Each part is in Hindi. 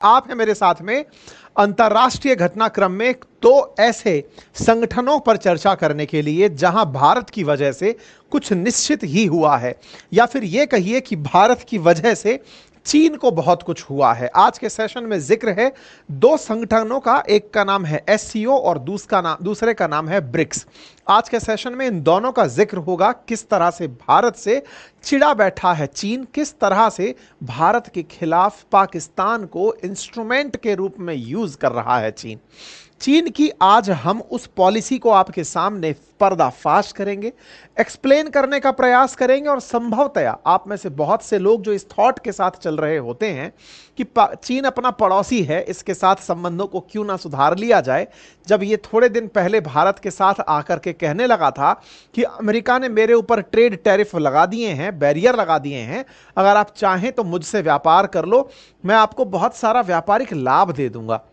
आप हैं मेरे साथ में अंतर्राष्ट्रीय घटनाक्रम में दो ऐसे संगठनों पर चर्चा करने के लिए जहां भारत की वजह से कुछ निश्चित ही हुआ है, या फिर यह कहिए कि भारत की वजह से चीन को बहुत कुछ हुआ है। आज के सेशन में जिक्र है दो संगठनों का, एक का नाम है एससीओ और दूसरे का नाम है ब्रिक्स। आज के सेशन में इन दोनों का जिक्र होगा, किस तरह से भारत से चिढ़ा बैठा है चीन, किस तरह से भारत के खिलाफ पाकिस्तान को इंस्ट्रूमेंट के रूप में यूज कर रहा है चीन की आज हम उस पॉलिसी को आपके सामने पर्दाफाश करेंगे, एक्सप्लेन करने का प्रयास करेंगे, और संभवतया आप में से बहुत से लोग जो इस थॉट के साथ चल रहे होते हैं कि चीन अपना पड़ोसी है, इसके साथ संबंधों को क्यों ना सुधार लिया जाए। जब ये थोड़े दिन पहले भारत के साथ आकर के कहने लगा था कि अमेरिका ने मेरे ऊपर ट्रेड टैरिफ लगा दिए हैं, बैरियर लगा दिए हैं, अगर आप चाहें तो मुझसे व्यापार कर लो, मैं आपको बहुत सारा व्यापारिक लाभ दे दूंगा,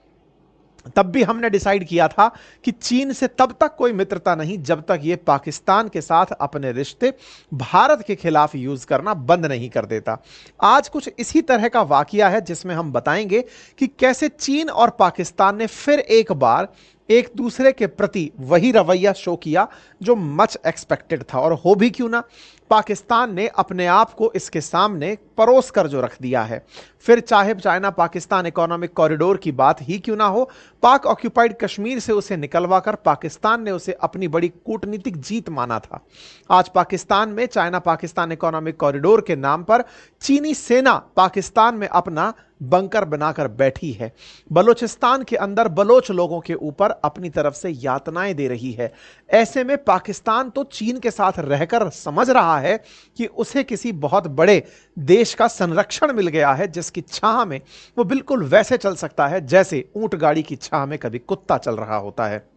तब भी हमने डिसाइड किया था कि चीन से तब तक कोई मित्रता नहीं जब तक ये पाकिस्तान के साथ अपने रिश्ते भारत के खिलाफ यूज करना बंद नहीं कर देता। आज कुछ इसी तरह का वाकया है जिसमें हम बताएंगे कि कैसे चीन और पाकिस्तान ने फिर एक बार एक दूसरे के प्रति वही रवैया शो किया जो मच एक्सपेक्टेड था, और हो भी क्यों ना, पाकिस्तान ने अपने आप को इसके सामने परोस कर जो रख दिया है। फिर चाहे चाइना पाकिस्तान इकोनॉमिक कॉरिडोर की बात ही क्यों ना हो, पाक ऑक्यूपाइड कश्मीर से उसे निकलवा कर पाकिस्तान ने उसे अपनी बड़ी कूटनीतिक जीत माना था। आज पाकिस्तान में चाइना पाकिस्तान इकोनॉमिक कॉरिडोर के नाम पर चीनी सेना पाकिस्तान में अपना बंकर बनाकर बैठी है, बलूचिस्तान के अंदर बलोच लोगों के ऊपर अपनी तरफ से यातनाएं दे रही है। ऐसे में पाकिस्तान तो चीन के साथ रहकर समझ रहा है कि उसे किसी बहुत बड़े देश का संरक्षण मिल गया है जिसकी छाह में वो बिल्कुल वैसे चल सकता है जैसे ऊंट गाड़ी की छाह में कभी कुत्ता चल रहा होता है।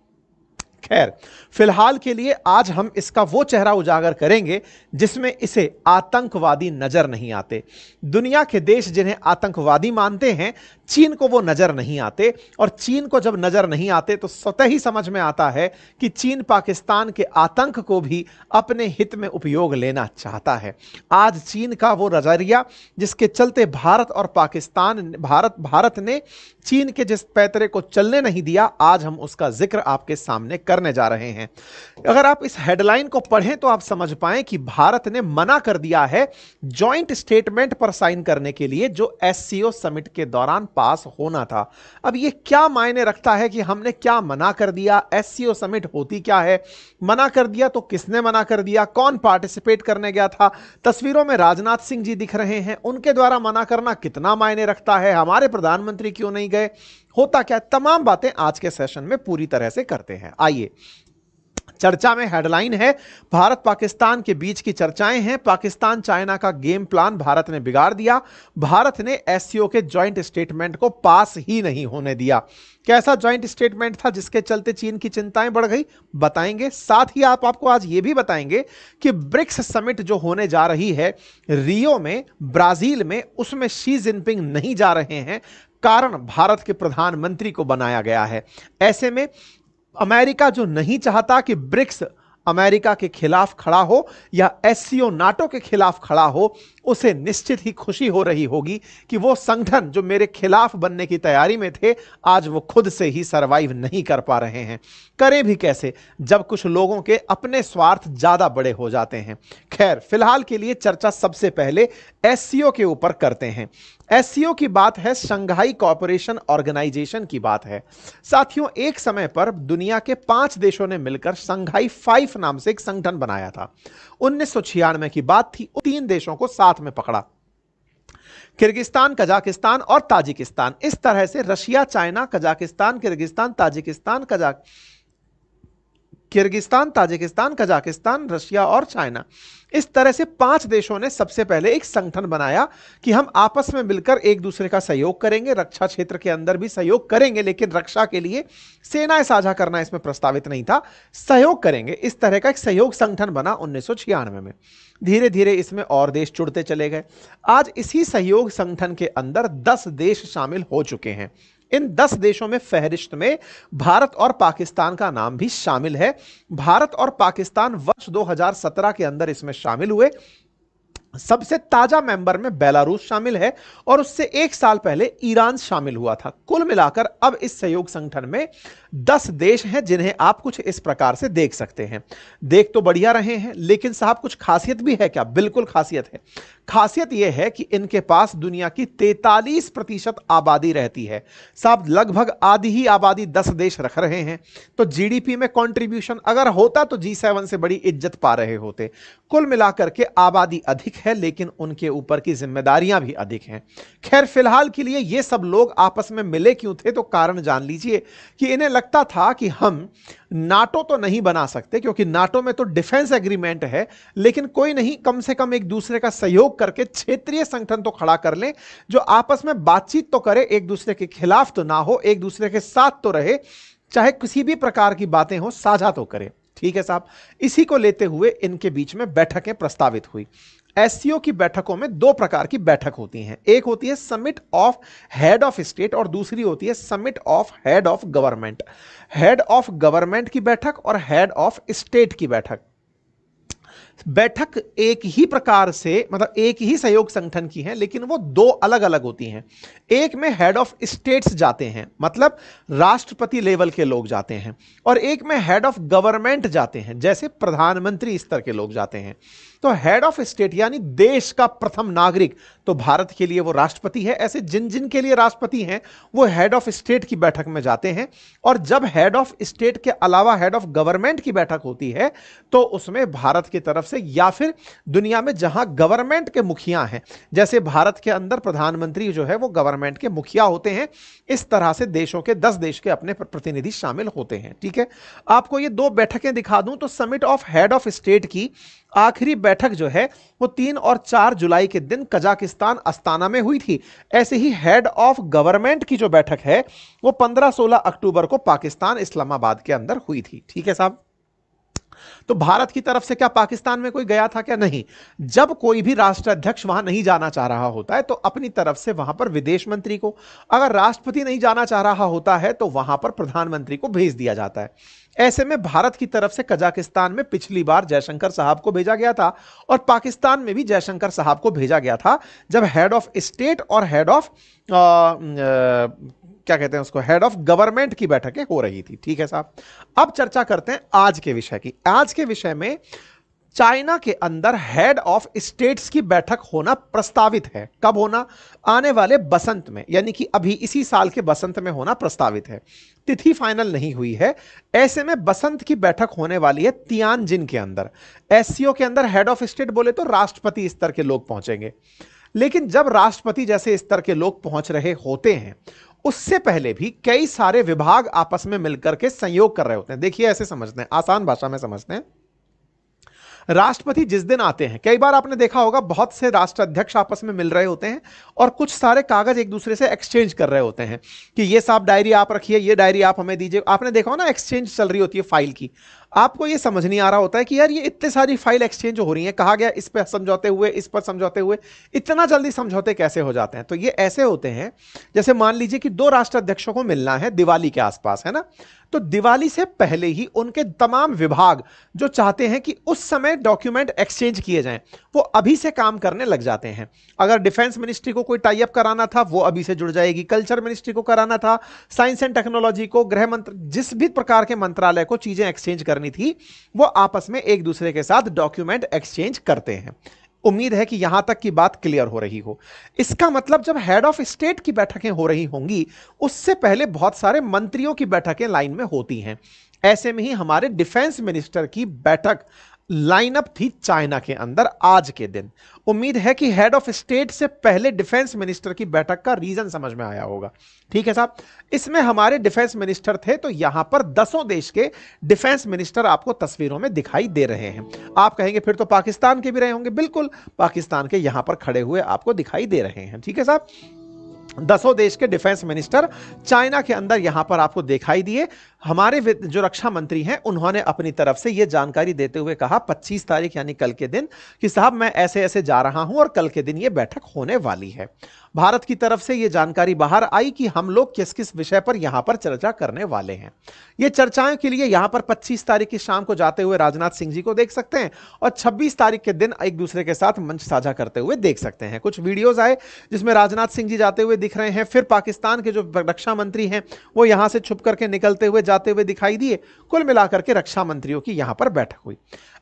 खैर, फिलहाल के लिए आज हम इसका वो चेहरा उजागर करेंगे जिसमें इसे आतंकवादी नजर नहीं आते। दुनिया के देश जिन्हें आतंकवादी मानते हैं, चीन को वो नजर नहीं आते, और चीन को जब नजर नहीं आते तो स्वतः ही समझ में आता है कि चीन पाकिस्तान के आतंक को भी अपने हित में उपयोग लेना चाहता है। आज चीन का वो नजरिया जिसके चलते भारत ने चीन के जिस पैतरे को चलने नहीं दिया, आज हम उसका जिक्र आपके सामने करने जा रहे हैं। अगर आप इस हेडलाइन को पढ़ें तो आप समझ पाएं कि भारत ने मना कर दिया है जॉइंट स्टेटमेंट पर साइन करने के लिए जो एससीओ समिट के दौरान पास होना था। अब यह क्या मायने रखता है कि हमने क्या मना कर दिया, एससीओ समिट होती क्या है, मना कर दिया तो किसने मना कर दिया, कौन पार्टिसिपेट करने गया था, तस्वीरों में राजनाथ सिंह जी दिख रहे हैं, उनके द्वारा मना करना कितना मायने रखता है, हमारे प्रधानमंत्री क्यों नहीं गए, होता क्या, तमाम बातें आज के सेशन में पूरी तरह से करते हैं। आइए, चर्चा में हेडलाइन है भारत पाकिस्तान के बीच की चर्चाएं हैं, पाकिस्तान चाइना का गेम प्लान भारत ने बिगाड़ दिया, भारत ने एससीओ के जॉइंट स्टेटमेंट को पास ही नहीं होने दिया। कैसा जॉइंट स्टेटमेंट था जिसके चलते चीन की चिंताएं बढ़ गई, बताएंगे। साथ ही आपको आज यह भी बताएंगे कि ब्रिक्स समिट जो होने जा रही है रियो में, ब्राजील में, उसमें शी जिनपिंग नहीं जा रहे हैं, कारण भारत के प्रधानमंत्री को बनाया गया है। ऐसे में अमेरिका जो नहीं चाहता कि ब्रिक्स अमेरिका के खिलाफ खड़ा हो या एससीओ नाटो के खिलाफ खड़ा हो, उसे निश्चित ही खुशी हो रही होगी कि वो संगठन जो मेरे खिलाफ बनने की तैयारी में थे, आज वो खुद से ही सरवाइव नहीं कर पा रहे हैं। करें भी कैसे जब कुछ लोगों के अपने स्वार्थ ज्यादा बड़े हो जाते हैं। खैर, फिलहाल के लिए चर्चा सबसे पहले एससीओ के ऊपर करते हैं। एससीओ की बात है, शंघाई कोऑपरेशन ऑर्गेनाइजेशन की बात है। साथियों, एक समय पर दुनिया के 5 देशों ने मिलकर शंघाई 5 नाम से एक संगठन बनाया था। 1996 की बात थी। 3 देशों को साथ में पकड़ा, किर्गिस्तान, कजाकिस्तान और ताजिकिस्तान। इस तरह से Russia, China, Kazakhstan, Kyrgyzstan, Tajikistan, Kazakhstan, Russia और चाइना, इस तरह से 5 देशों ने सबसे पहले एक संगठन बनाया कि हम आपस में मिलकर एक दूसरे का सहयोग करेंगे, रक्षा क्षेत्र के अंदर भी सहयोग करेंगे, लेकिन रक्षा के लिए सेनाएं साझा करना इसमें प्रस्तावित नहीं था, सहयोग करेंगे। इस तरह का एक सहयोग संगठन बना 1996 में। धीरे धीरे इसमें और देश जुड़ते चले गए। आज इसी सहयोग संगठन के अंदर 10 देश शामिल हो चुके हैं। इन 10 देशों में फहरिस्त में भारत और पाकिस्तान का नाम भी शामिल है। भारत और पाकिस्तान वर्ष 2017 के अंदर इसमें शामिल हुए। सबसे ताजा मेंबर में बेलारूस शामिल है और उससे एक साल पहले ईरान शामिल हुआ था। कुल मिलाकर अब इस सहयोग संगठन में 10 देश हैं, जिन्हें आप कुछ इस प्रकार से देख सकते हैं। देख तो बढ़िया रहे हैं, लेकिन साहब कुछ खासियत भी है क्या? बिल्कुल खासियत है। खासियत यह है कि इनके पास दुनिया की 43% आबादी रहती है। साहब लगभग आधी ही आबादी 10 देश रख रहे हैं, तो जीडीपी में कंट्रीब्यूशन अगर होता तो G7 से बड़ी इज्जत पा रहे होते। कुल मिलाकर के आबादी अधिक है, लेकिन उनके ऊपर की जिम्मेदारियां भी अधिक हैं। खैर, फिलहाल के लिए ये सब लोग आपस में मिले क्यों थे, तो कारण जान लीजिए कि इन्हें लगता था कि हम नाटो तो नहीं बना सकते, क्योंकि नाटो में तो डिफेंस एग्रीमेंट है, लेकिन कोई नहीं, कम से कम एक दूसरे का सहयोग करके क्षेत्रीय संगठन तो खड़ा कर लें, जो आपस में बातचीत तो करे, एक दूसरे के खिलाफ तो ना हो, एक दूसरे के साथ तो रहे, चाहे किसी भी प्रकार की बातें हो साझा तो करे। ठीक है साहब, इसी को लेते हुए इनके बीच में बैठकें प्रस्तावित हुई। एससीओ की बैठकों में दो प्रकार की बैठक होती हैं, एक होती है summit of head of state और दूसरी होती है summit of head of government. Head of government की बैठक और हेड ऑफ स्टेट की बैठक। बैठक एक ही प्रकार से, मतलब एक ही सहयोग संगठन की है, लेकिन वो दो अलग अलग होती हैं। एक में हेड ऑफ स्टेट्स जाते हैं, मतलब राष्ट्रपति लेवल के लोग जाते हैं, और एक में हेड ऑफ गवर्नमेंट जाते हैं, जैसे प्रधानमंत्री स्तर के लोग जाते हैं। तो हेड ऑफ स्टेट यानी देश का प्रथम नागरिक, तो भारत के लिए वो राष्ट्रपति है। ऐसे जिन जिन के लिए राष्ट्रपति हैं वो हेड ऑफ स्टेट की बैठक में जाते हैं। और जब हेड ऑफ स्टेट के अलावा हेड ऑफ गवर्नमेंट की बैठक होती है, तो उसमें भारत की तरफ से या फिर दुनिया में जहां गवर्नमेंट के मुखिया हैं, जैसे भारत के अंदर प्रधानमंत्री जो है वो गवर्नमेंट के मुखिया होते हैं, इस तरह से देशों के 10 देश के अपने प्रतिनिधि शामिल होते हैं। ठीक है, आपको ये दो बैठकें दिखा दूं तो summit of head of state की आखिरी बैठक जो है वो 3 और 4 जुलाई के दिन कजाकिस्तान अस्ताना में हुई थी। ऐसे ही हेड ऑफ गवर्नमेंट की जो बैठक है वो 15-16 अक्टूबर को पाकिस्तान इस्लामाबाद के अंदर हुई थी। ठीक है साहब, तो भारत की तरफ से क्या पाकिस्तान में कोई गया था क्या? नहीं। जब कोई भी राष्ट्राध्यक्ष वहां नहीं जाना चाह रहा होता है तो अपनी तरफ से वहां पर विदेश मंत्री को, अगर राष्ट्रपति नहीं जाना चाह रहा होता है तो वहां पर प्रधानमंत्री को भेज दिया जाता है। ऐसे में भारत की तरफ से कजाकिस्तान में पिछली बार जयशंकर साहब को भेजा गया था और पाकिस्तान में भी जयशंकर साहब को भेजा गया था, जब हेड ऑफ स्टेट और हेड ऑफ क्या कहते हैं उसको, हेड ऑफ गवर्नमेंट की बैठकें हो रही थी। ठीक है साहब, अब चर्चा करते हैं आज के विषय की। आज के विषय में चाइना के अंदर हेड ऑफ स्टेट्स की बैठक होना प्रस्तावित है। कब होना? आने वाले बसंत में, यानी कि अभी इसी साल के बसंत में होना प्रस्तावित है। तिथि फाइनल नहीं हुई है। ऐसे में बसंत की बैठक होने वाली है तियानजिन के अंदर। एससीओ के अंदर हेड ऑफ स्टेट बोले तो राष्ट्रपति स्तर के लोग पहुंचेंगे, लेकिन जब राष्ट्रपति जैसे स्तर के लोग पहुंच रहे होते हैं, उससे पहले भी कई सारे विभाग आपस में मिलकर के संयोग कर रहे होते हैं। देखिए, ऐसे समझते हैं, आसान भाषा में समझते हैं। राष्ट्रपति जिस दिन आते हैं, कई बार आपने देखा होगा बहुत से राष्ट्राध्यक्ष आपस में मिल रहे होते हैं और कुछ सारे कागज एक दूसरे से एक्सचेंज कर रहे होते हैं कि ये साहब डायरी आप रखिए, ये डायरी आप हमें दीजिए। आपने देखा हो ना, एक्सचेंज चल रही होती है फाइल की। आपको ये समझ नहीं आ रहा होता है कि यार ये इतने सारी फाइल एक्सचेंज हो रही हैं, कहा गया इस पर समझौते हुए, इस पर समझौते हुए, इतना जल्दी समझौते कैसे हो जाते हैं? तो ये ऐसे होते हैं, जैसे मान लीजिए कि दो राष्ट्राध्यक्षों को मिलना है दिवाली के आसपास, है ना, तो दिवाली से पहले ही उनके तमाम विभाग जो चाहते हैं कि उस समय डॉक्यूमेंट एक्सचेंज किए जाएं, वो अभी से काम करने लग जाते हैं। अगर डिफेंस मिनिस्ट्री को कोई टाई अप कराना था, वो अभी से जुड़ जाएगी। कल्चर मिनिस्ट्री को कराना था, साइंस एंड टेक्नोलॉजी को, गृह मंत्र, जिस भी प्रकार के मंत्रालय को चीजें एक्सचेंज करनी थी, वो आपस में एक दूसरे के साथ डॉक्यूमेंट एक्सचेंज करते हैं। उम्मीद है कि यहां तक की बात क्लियर हो रही हो। इसका मतलब जब हेड ऑफ स्टेट की बैठकें हो रही होंगी, उससे पहले बहुत सारे मंत्रियों की बैठकें लाइन में होती हैं। ऐसे में ही हमारे डिफेंस मिनिस्टर की बैठक लाइनअप थी चाइना के अंदर आज के दिन। उम्मीद है कि हेड ऑफ स्टेट से पहले डिफेंस मिनिस्टर की बैठक का रीजन समझ में आया होगा। ठीक है साहब, इसमें हमारे डिफेंस मिनिस्टर थे, तो यहां पर 10 देश के डिफेंस मिनिस्टर आपको तस्वीरों में दिखाई दे रहे हैं। आप कहेंगे फिर तो पाकिस्तान के भी रहे होंगे। बिल्कुल, पाकिस्तान के यहां पर खड़े हुए आपको दिखाई दे रहे हैं। ठीक है साहब, 10 देश के डिफेंस मिनिस्टर चाइना के अंदर यहां पर आपको दिखाई दिए। हमारे जो रक्षा मंत्री हैं उन्होंने अपनी तरफ से यह जानकारी देते हुए कहा 25 तारीख यानी कल के दिन कि साहब मैं ऐसे ऐसे जा रहा हूं और कल के दिन यह बैठक होने वाली है। भारत की तरफ से यह जानकारी बाहर आई कि हम लोग किस किस विषय पर यहां पर चर्चा करने वाले हैं। यह चर्चाओं के लिए यहां पर 25 तारीख की शाम को जाते हुए राजनाथ सिंह जी को देख सकते हैं और 26 तारीख के दिन एक दूसरे के साथ मंच साझा करते हुए देख सकते हैं। कुछ वीडियोस आए जिसमें राजनाथ सिंह जी जाते हुए दिख रहे हैं, फिर पाकिस्तान के जो रक्षा मंत्री हैं वो यहां से छुप करके निकलते हुए जाते हुए दिखाई दिए। कुल मिलाकर के रक्षा मंत्रियों की यहां पर बैठक हुई।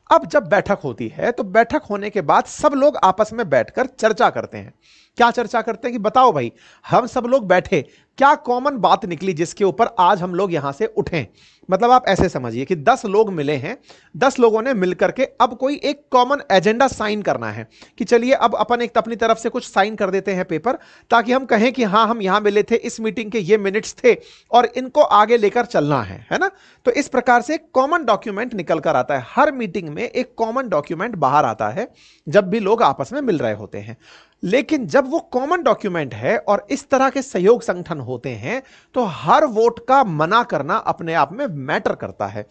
अब जब बैठक होती है तो बैठक होने के बाद सब लोग आपस में बैठकर चर्चा करते हैं। क्या चर्चा करते हैं कि बताओ भाई, हम सब लोग बैठे, क्या कॉमन बात निकली जिसके ऊपर आज हम लोग यहां से उठें। मतलब आप ऐसे समझिए कि 10 लोग मिले हैं, 10 लोगों ने मिलकर के अब कोई एक कॉमन एजेंडा साइन करना है कि चलिए अब अपन एक अपनी तरफ से कुछ साइन कर देते हैं पेपर, ताकि हम कहें कि हाँ हम यहां मिले थे, इस मीटिंग के ये मिनट्स थे और इनको आगे लेकर चलना है ना। तो इस प्रकार से एक कॉमन डॉक्यूमेंट निकल कर आता है। हर मीटिंग में एक कॉमन डॉक्यूमेंट बाहर आता है जब भी लोग आपस में मिल रहे होते हैं। लेकिन जब वो कॉमन डॉक्यूमेंट है और इस तरह के सहयोग संगठन होते हैं तो हर वोट का मना करना अपने आप में मैटर करता है।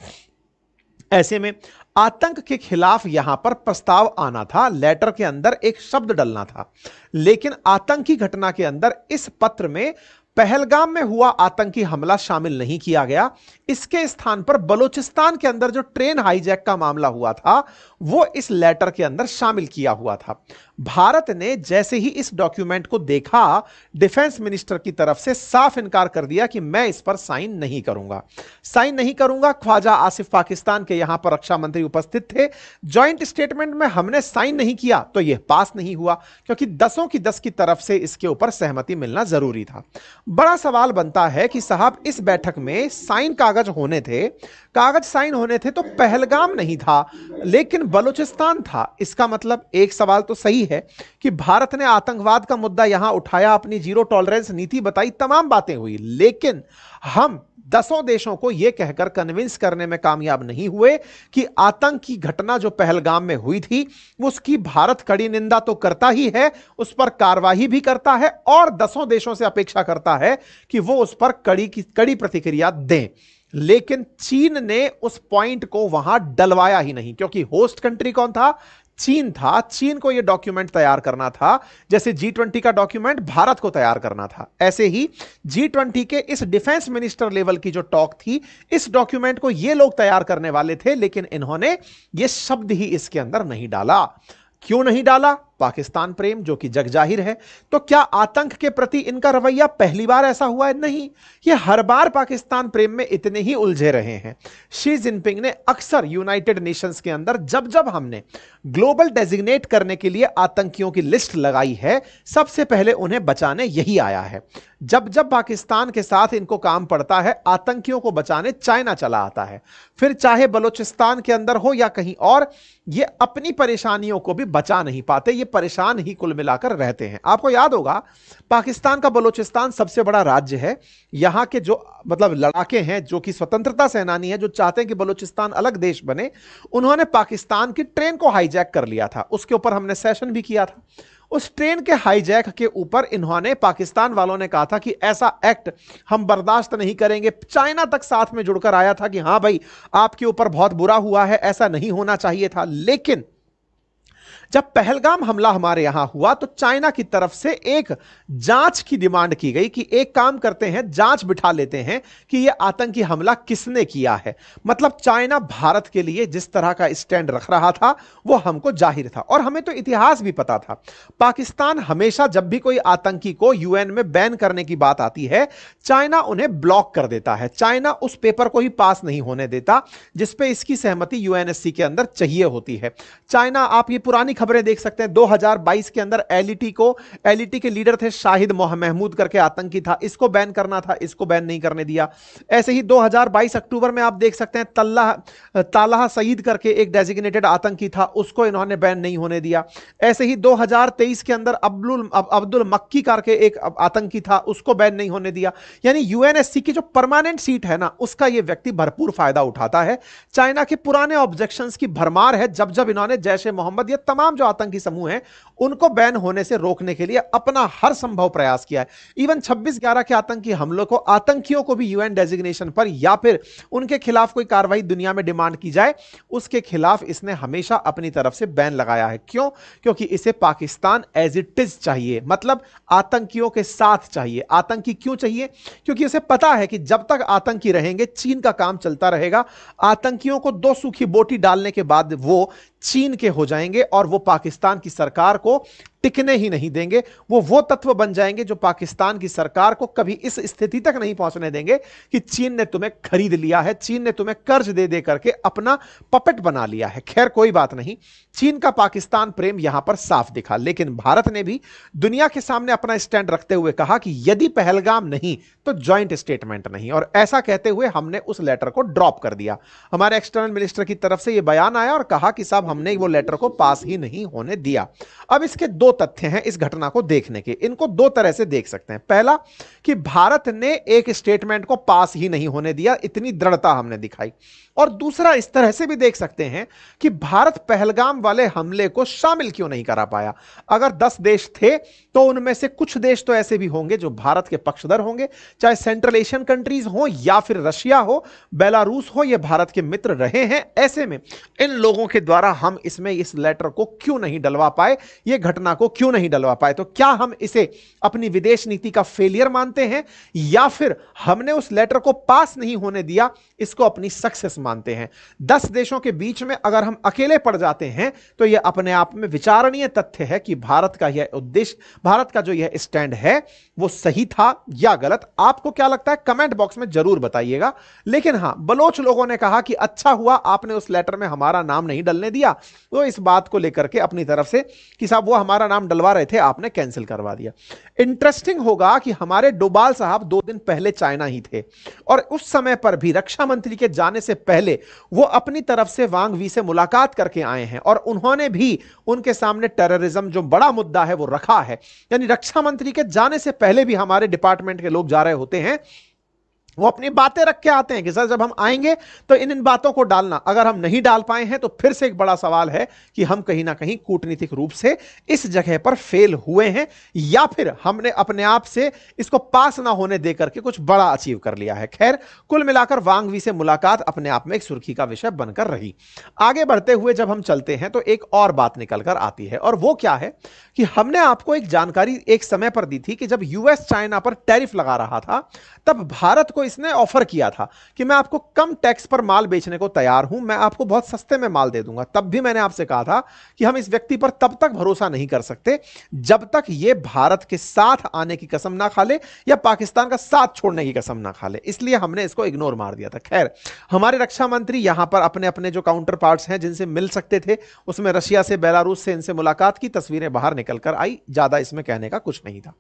ऐसे में आतंक के खिलाफ यहां पर प्रस्ताव आना था, लेटर के अंदर एक शब्द डलना था, लेकिन आतंकी घटना के अंदर इस पत्र में पहलगाम में हुआ आतंकी हमला शामिल नहीं किया गया। इसके स्थान पर बलूचिस्तान के अंदर जो ट्रेन हाईजैक का मामला हुआ था वो इस लेटर के अंदर शामिल किया हुआ था। भारत ने जैसे ही इस डॉक्यूमेंट को देखा, डिफेंस मिनिस्टर की तरफ से साफ इनकार कर दिया कि मैं इस पर साइन नहीं करूंगा, साइन नहीं करूंगा। ख्वाजा आसिफ पाकिस्तान के यहां पर रक्षा मंत्री उपस्थित थे। जॉइंट स्टेटमेंट में हमने साइन नहीं किया तो यह पास नहीं हुआ, क्योंकि 10 की 10 की तरफ से इसके ऊपर सहमति मिलना जरूरी था। बड़ा सवाल बनता है कि साहब इस बैठक में साइन कागज होने थे, कागज साइन होने थे तो पहलगाम नहीं था लेकिन बलूचिस्तान था। इसका मतलब एक सवाल तो सही है कि भारत ने आतंकवाद का मुद्दा यहां उठाया, अपनी जीरो टॉलरेंस नीति बताई, तमाम बातें हुई, लेकिन हम 10 देशों को यह कहकर कन्विंस करने में कामयाब नहीं हुए कि आतंक की घटना जो पहलगाम में हुई थी उसकी भारत कड़ी निंदा तो करता ही है, उस पर कार्रवाई भी करता है और 10 देशों से अपेक्षा करता है कि वो उस पर कड़ी प्रतिक्रिया दें। लेकिन चीन ने उस पॉइंट को वहां डलवाया ही नहीं, क्योंकि होस्ट कंट्री कौन था? चीन था। चीन को यह डॉक्यूमेंट तैयार करना था, जैसे G20 का डॉक्यूमेंट भारत को तैयार करना था, ऐसे ही G20 के इस डिफेंस मिनिस्टर लेवल की जो टॉक थी, इस डॉक्यूमेंट को ये लोग तैयार करने वाले थे, लेकिन इन्होंने ये शब्द ही इसके अंदर नहीं डाला। क्यों नहीं डाला? पाकिस्तान प्रेम जो कि जगजाहिर है। तो क्या आतंक के प्रति इनका रवैया पहली बार ऐसा हुआ है? नहीं, ये हर बार पाकिस्तान प्रेम में इतने ही उलझे रहे हैं। शी जिनपिंग ने अक्सर यूनाइटेड नेशंस के अंदर जब जब हमने ग्लोबल डेजिग्नेट करने के लिए आतंकियों की लिस्ट लगाई है, सबसे पहले उन्हें बचाने यही आया है। जब जब पाकिस्तान के साथ इनको काम पड़ता है, आतंकियों को बचाने चाइना चला आता है। फिर चाहे बलूचिस्तान के अंदर हो या कहीं और, ये अपनी परेशानियों को भी बचा नहीं पाते, ये परेशान ही कुल मिलाकर रहते हैं। आपको याद होगा पाकिस्तान का बलूचिस्तान सबसे बड़ा राज्य है। यहां के जो मतलब लड़ाके हैं, जो कि स्वतंत्रता सेनानी है, जो चाहते हैं कि बलूचिस्तान अलग देश बने, उन्होंने पाकिस्तान की ट्रेन को हाईजैक कर लिया था। उसके ऊपर हमने सेशन भी किया था। उस ट्रेन के हाईजैक के ऊपर इन्होंने, पाकिस्तान वालों ने कहा था कि ऐसा एक्ट हम बर्दाश्त नहीं करेंगे। चाइना तक साथ में जुड़कर आया था कि हां भाई आपके ऊपर बहुत बुरा हुआ है, ऐसा नहीं होना चाहिए था। लेकिन जब पहलगाम हमला हमारे यहां हुआ तो चाइना की तरफ से एक जांच की डिमांड की गई कि एक काम करते हैं, जांच बिठा लेते हैं कि यह आतंकी हमला किसने किया है। मतलब चाइना भारत के लिए जिस तरह का स्टैंड रख रहा था वो हमको जाहिर था, और हमें तो इतिहास भी पता था। पाकिस्तान हमेशा जब भी कोई आतंकी को यूएन में बैन करने की बात आती है, चाइना उन्हें ब्लॉक कर देता है। चाइना उस पेपर को ही पास नहीं होने देता जिसपे इसकी सहमति यूएनएससी के अंदर चाहिए होती है। चाइना, आप ये पुरानी खबरें देख सकते हैं, 2022 के अंदर एलईटी के लीडर थे शाहिद महमूद करके आतंकी था, इसको बैन करना था, इसको बैन नहीं करने दिया। ऐसे ही 2022 अक्टूबर में आप देख सकते हैं तालाह सईद करके एक डेजिग्नेटेड आतंकी था, उसको इन्होंने बैन नहीं होने दिया। ऐसे ही 2023 के अंदर अब्दुल मक्की करके एक आतंकी था, उसको बैन नहीं होने दिया। यानी यूएनएससी की जो परमानेंट सीट है ना, उसका यह व्यक्ति भरपूर फायदा उठाता है। चाइना के पुराने ऑब्जेक्शंस की भरमार है, जब जब इन्होंने जैश ए मोहम्मद, ये तमाम तमाम जो आतंकी समूह हैं उनको बैन होने से रोकने के लिए अपना हर संभव प्रयास किया है। इवन 26/11 के आतंकी हमलों को, आतंकियों को भी यूएन डेजिग्नेशन पर या फिर उनके खिलाफ कोई कार्रवाई दुनिया में डिमांड की जाए, उसके खिलाफ इसने हमेशा अपनी तरफ से बैन लगाया है। क्यों? क्योंकि इसे पाकिस्तान एज इट इज चाहिए, मतलब आतंकियों के साथ चाहिए। आतंकी क्यों चाहिए? क्योंकि उसे पता है कि जब तक आतंकी रहेंगे चीन का काम चलता रहेगा। आतंकियों को 2 सूखी बोटी डालने के बाद वो चीन के हो जाएंगे और वो पाकिस्तान की सरकार को टिकने ही नहीं देंगे। वो तत्व बन जाएंगे जो पाकिस्तान की सरकार को कभी इस स्थिति तक नहीं पहुंचने देंगे कि चीन ने तुम्हें खरीद लिया है, चीन ने तुम्हें कर्ज दे दे करके अपना पपेट बना लिया है। खैर कोई बात नहीं, चीन का पाकिस्तान प्रेम यहां पर साफ दिखा, लेकिन भारत ने भी दुनिया के सामने अपना स्टैंड रखते हुए कहा कि यदि पहलगाम नहीं तो ज्वाइंट स्टेटमेंट नहीं, और ऐसा कहते हुए हमने उस लेटर को ड्रॉप कर दिया। हमारे एक्सटर्नल मिनिस्टर की तरफ से यह बयान आया और कहा कि साहब हमने वो लेटर को पास ही नहीं होने दिया। अब इसके 2 तथ्य हैं इस घटना को देखने के, इनको 2 तरह से देख सकते हैं। पहला कि भारत ने एक स्टेटमेंट को पास ही नहीं होने दिया, इतनी दृढ़ता हमने दिखाई। और दूसरा इस तरह से भी देख सकते हैं कि भारत पहलगाम वाले हमले को शामिल क्यों नहीं करा पाया। अगर 10 देश थे तो उनमें से कुछ देश तो ऐसे भी होंगे जो भारत के पक्षधर होंगे, चाहे सेंट्रल एशियन कंट्रीज हो या फिर रशिया हो, बेलारूस हो, ये भारत के मित्र रहे हैं। ऐसे में इन लोगों के द्वारा हम इसमें इस लेटर को क्यों नहीं डलवा पाए, ये घटना को क्यों नहीं डलवा पाए? तो क्या हम इसे अपनी विदेश नीति का फेलियर मानते हैं या फिर हमने उस लेटर को पास नहीं होने दिया इसको अपनी सक्सेस मानते हैं? 10 देशों के बीच में अगर हम अकेले पड़ जाते हैं तो यह अपने आप में विचारणीय तथ्य है कि भारत का यह उद्देश्य, भारत का जो यह स्टैंड है वो सही था या गलत। आपको क्या लगता है कमेंट बॉक्स में जरूर बताइएगा। लेकिन हां, बलोच लोगों ने कहा कि अच्छा हुआ आपने उस लेटर में हमारा नाम नहीं डलने दिया, तो इस बात को लेकर के अपनी तरफ से कि साहब वो हमारा नाम डलवा रहे थे, आपने कैंसिल करवा दिया। इंटरेस्टिंग होगा कि हमारे डोभाल साहब 2 दिन पहले चाइना ही थे और उस समय पर भी रक्षा मंत्री के जाने से पहले वो अपनी तरफ से वांग वी से मुलाकात करके आए हैं और उन्होंने भी उनके सामने टेररिज्म जो बड़ा मुद्दा है वो रखा है। यानी रक्षा मंत्री के जाने से पहले भी हमारे डिपार्टमेंट के लोग जा रहे होते हैं, वो अपनी बातें रख के आते हैं कि सर जब हम आएंगे तो इन बातों को डालना। अगर हम नहीं डाल पाए हैं तो फिर से एक बड़ा सवाल है कि हम कहीं ना कहीं कूटनीतिक रूप से इस जगह पर फेल हुए हैं या फिर हमने अपने आप से इसको पास ना होने देकर के कुछ बड़ा अचीव कर लिया है। खैर कुल मिलाकर वांग वी से मुलाकात अपने आप में एक सुर्खी का विषय बनकर रही। आगे बढ़ते हुए जब हम चलते हैं तो एक और बात निकल कर आती है और वो क्या है कि हमने आपको एक जानकारी एक समय पर दी थी कि जब यूएस चाइना पर टैरिफ लगा रहा था तब भारत को इसने ऑफर किया था कि मैं आपको कम टैक्स पर माल बेचने को तैयार हूं, मैं आपको बहुत सस्ते में माल दे दूंगा। तब भी मैंने आपसे कहा था कि हम इस व्यक्ति पर तब तक भरोसा नहीं कर सकते जब तक यह भारत के साथ आने की कसम ना खा ले या पाकिस्तान का साथ छोड़ने की कसम ना खा ले, इसलिए हमने इसको इग्नोर मार दिया था। खैर हमारे रक्षा मंत्री यहां पर अपने अपने जो काउंटर पार्ट्स हैं जिनसे मिल सकते थे, उसमें रशिया से, बेलारूस से इनसे मुलाकात की तस्वीरें बाहर निकल कर आई। ज्यादा इसमें कहने का कुछ नहीं था।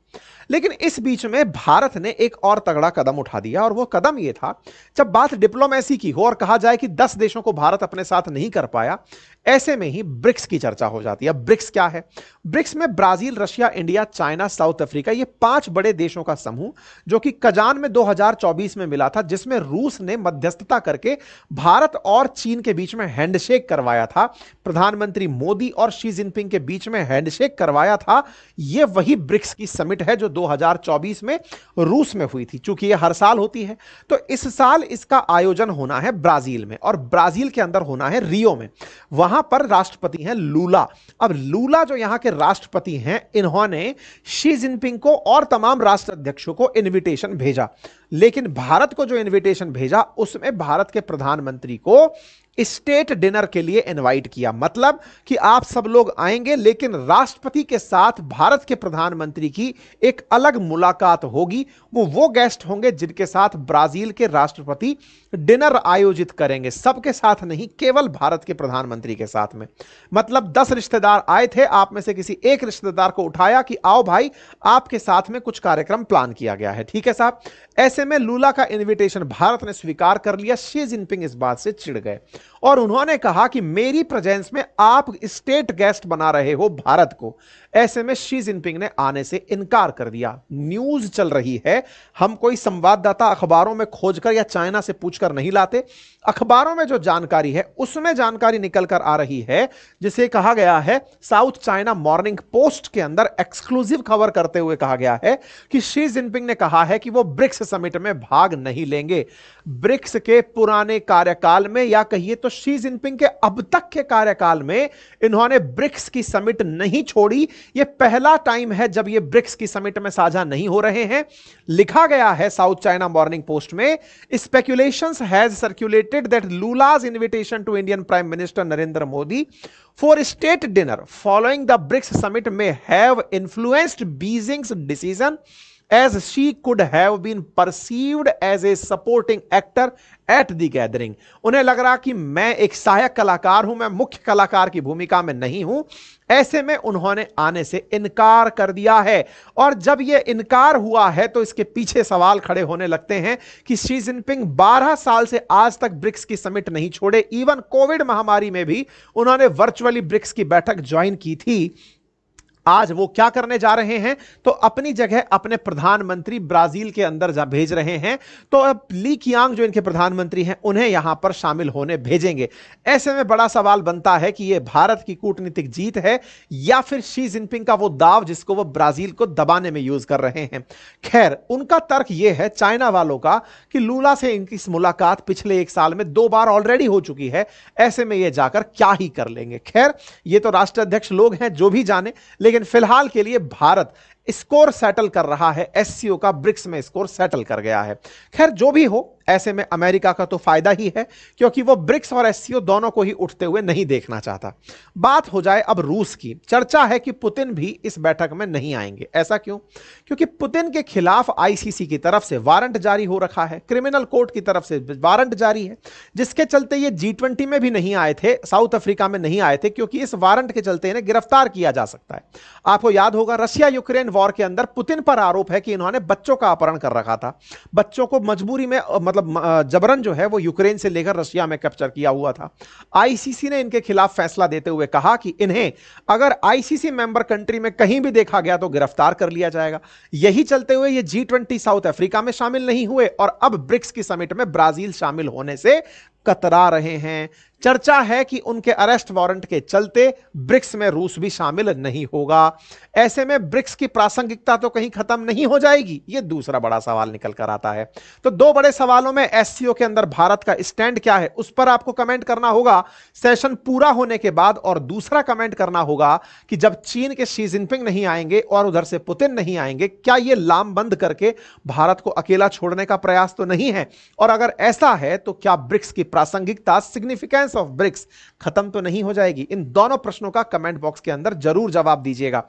लेकिन इस बीच में भारत ने एक और तगड़ा कदम उठा दिया और वो कदम ये था, जब बात डिप्लोमेसी की हो और कहा जाए कि 10 देशों को भारत अपने साथ नहीं कर पाया, ऐसे में ही ब्रिक्स की चर्चा हो जाती है। ब्रिक्स क्या है? ब्रिक्स में Brazil, Russia, India, China, south Africa, ये 5 बड़े देशों का समूह जो कि कजान में 2024 में मिला था, जिसमें रूस ने मध्यस्थता करके भारत और चीन के बीच में हैंडशेक करवाया था। प्रधानमंत्री मोदी और शी जिनपिंग के बीच में हैंडशेक करवाया था। यह वही ब्रिक्स की समिट है जो 2024 में रूस में हुई थी। चूंकि यह हर साल होती है तो इस साल इसका आयोजन होना है ब्राजील में और ब्राजील के अंदर होना है रियो में। वहां पर राष्ट्रपति हैं लूला। अब लूला जो यहां के राष्ट्रपति हैं, इन्होंने शी जिनपिंग को और तमाम राष्ट्र अध्यक्षों को इनविटेशन भेजा, लेकिन भारत को जो इनविटेशन भेजा उसमें भारत के प्रधानमंत्री को स्टेट डिनर के लिए इनवाइट किया। मतलब कि आप सब लोग आएंगे लेकिन राष्ट्रपति के साथ भारत के प्रधानमंत्री की एक अलग मुलाकात होगी। वो गेस्ट होंगे जिनके साथ ब्राजील के राष्ट्रपति डिनर आयोजित करेंगे, सबके साथ नहीं, केवल भारत के प्रधानमंत्री के साथ में। मतलब 10 रिश्तेदार आए थे, आप में से किसी एक रिश्तेदार को उठाया कि आओ भाई आपके साथ में कुछ कार्यक्रम प्लान किया गया है। ठीक है साहब, ऐसे ऐसे में लूला का इनविटेशन भारत ने स्वीकार कर लिया। शी जिनपिंग इस बात से चिढ़ गए और उन्होंने कहा कि मेरी प्रेजेंस में आप स्टेट गेस्ट बना रहे हो भारत को। ऐसे में शी जिनपिंग ने आने से इनकार कर दिया। न्यूज चल रही है, हम कोई संवाददाता अखबारों में खोजकर या चाइना से पूछकर नहीं लाते। अखबारों में जो जानकारी है उसमें जानकारी निकल कर आ रही है, जिसे कहा गया है साउथ चाइना मॉर्निंग पोस्ट के अंदर एक्सक्लूसिव खबर करते हुए कहा गया है कि शी जिनपिंग ने कहा है कि वो ब्रिक्स समिट में भाग नहीं लेंगे। ब्रिक्स के पुराने कार्यकाल में या कहिए तो शी जिनपिंग के अब तक के कार्यकाल में इन्होंने ब्रिक्स की समिट नहीं छोड़ी। यह पहला टाइम है जब ये ब्रिक्स की समिट में साझा नहीं हो रहे हैं। लिखा गया है साउथ चाइना मॉर्निंग पोस्ट में, speculations has circulated that Lula's invitation to Indian Prime Minister Narendra Modi for a state dinner following the BRICS summit may have influenced Beijing's decision, as she could have been perceived as a supporting actor at the gathering। उन्हें लग रहा कि मैं एक सहायक कलाकार हूं, मैं मुख्य कलाकार की भूमिका में नहीं हूं। ऐसे में उन्होंने आने से इनकार कर दिया है और जब यह इनकार हुआ है तो इसके पीछे सवाल खड़े होने लगते हैं कि शी जिनपिंग 12 साल से आज तक ब्रिक्स की समिट नहीं छोड़े। इवन कोविड महामारी में भी उन्होंने वर्चुअली ब्रिक्स की बैठक ज्वाइन की थी। आज वो क्या करने जा रहे हैं? तो अपनी जगह अपने प्रधानमंत्री ब्राजील के अंदर जा भेज रहे हैं। तो अब ली कियांग जो इनके प्रधानमंत्री हैं उन्हें यहां पर शामिल होने भेजेंगे। ऐसे में बड़ा सवाल बनता है कि यह भारत की कूटनीतिक जीत है या फिर शी जिनपिंग का वो दाव जिसको वो ब्राजील को दबाने में यूज कर रहे हैं। खैर, उनका तर्क यह है चाइना वालों का कि लूला से इनकी मुलाकात पिछले 1 साल में 2 बार ऑलरेडी हो चुकी है। ऐसे में ये जाकर क्या ही कर लेंगे। खैर, ये तो राष्ट्राध्यक्ष लोग हैं, जो भी जाने, लेकिन फिलहाल के लिए भारत स्कोर सेटल कर रहा है। एससीओ का ब्रिक्स में स्कोर सेटल कर गया है। खैर, जो भी हो, ऐसे में अमेरिका का तो फायदा ही है क्योंकि वो ब्रिक्स और एससीओ दोनों को ही उठते हुए नहीं देखना चाहता। बात हो जाए अब रूस की। चर्चा है कि पुतिन भी इस बैठक में नहीं आएंगे। ऐसा क्यों? क्योंकि पुतिन के खिलाफ आईसीसी की तरफ से वारंट जारी हो रखा है, क्रिमिनल कोर्ट की तरफ से वारंट जारी है, जिसके चलते ये G20 में भी नहीं आए थे, साउथ अफ्रीका में नहीं आए थे, क्योंकि इस वारंट के चलते इन्हें गिरफ्तार किया जा सकता है। आपको याद होगा रशिया यूक्रेन वॉर के अंदर पुतिन पर आरोप है कि इन्होंने बच्चों का अपहरण कर रखा था। बच्चों को मजबूरी में जबरन जो है वो यूक्रेन से लेकर रशिया में कैप्चर किया हुआ था। आईसीसी ने इनके खिलाफ फैसला देते हुए कहा कि इन्हें अगर आईसीसी मेंबर कंट्री में कहीं भी देखा गया तो गिरफ्तार कर लिया जाएगा। यही चलते हुए ये G20 साउथ अफ्रीका में शामिल नहीं हुए और अब ब्रिक्स की समिट में ब्राजील शामिल होने से कतरा रहे हैं। चर्चा है कि उनके अरेस्ट वारंट के चलते ब्रिक्स में रूस भी शामिल नहीं होगा। ऐसे में ब्रिक्स की प्रासंगिकता तो कहीं खत्म नहीं हो जाएगी, यह दूसरा बड़ा सवाल निकल कर आता है। तो 2 बड़े सवालों में एससीओ के अंदर भारत का स्टैंड क्या है, उस पर आपको कमेंट करना होगा सेशन पूरा होने के बाद। और दूसरा कमेंट करना होगा कि जब चीन के शी जिनपिंग नहीं आएंगे और उधर से पुतिन नहीं आएंगे, क्या यह लामबंद करके भारत को अकेला छोड़ने का प्रयास तो नहीं है? और अगर ऐसा है तो क्या ब्रिक्स की प्रासंगिकता, सिग्निफिकेंस ऑफ ब्रिक्स खत्म तो नहीं हो जाएगी? इन दोनों प्रश्नों का कमेंट बॉक्स के अंदर जरूर जवाब दीजिएगा।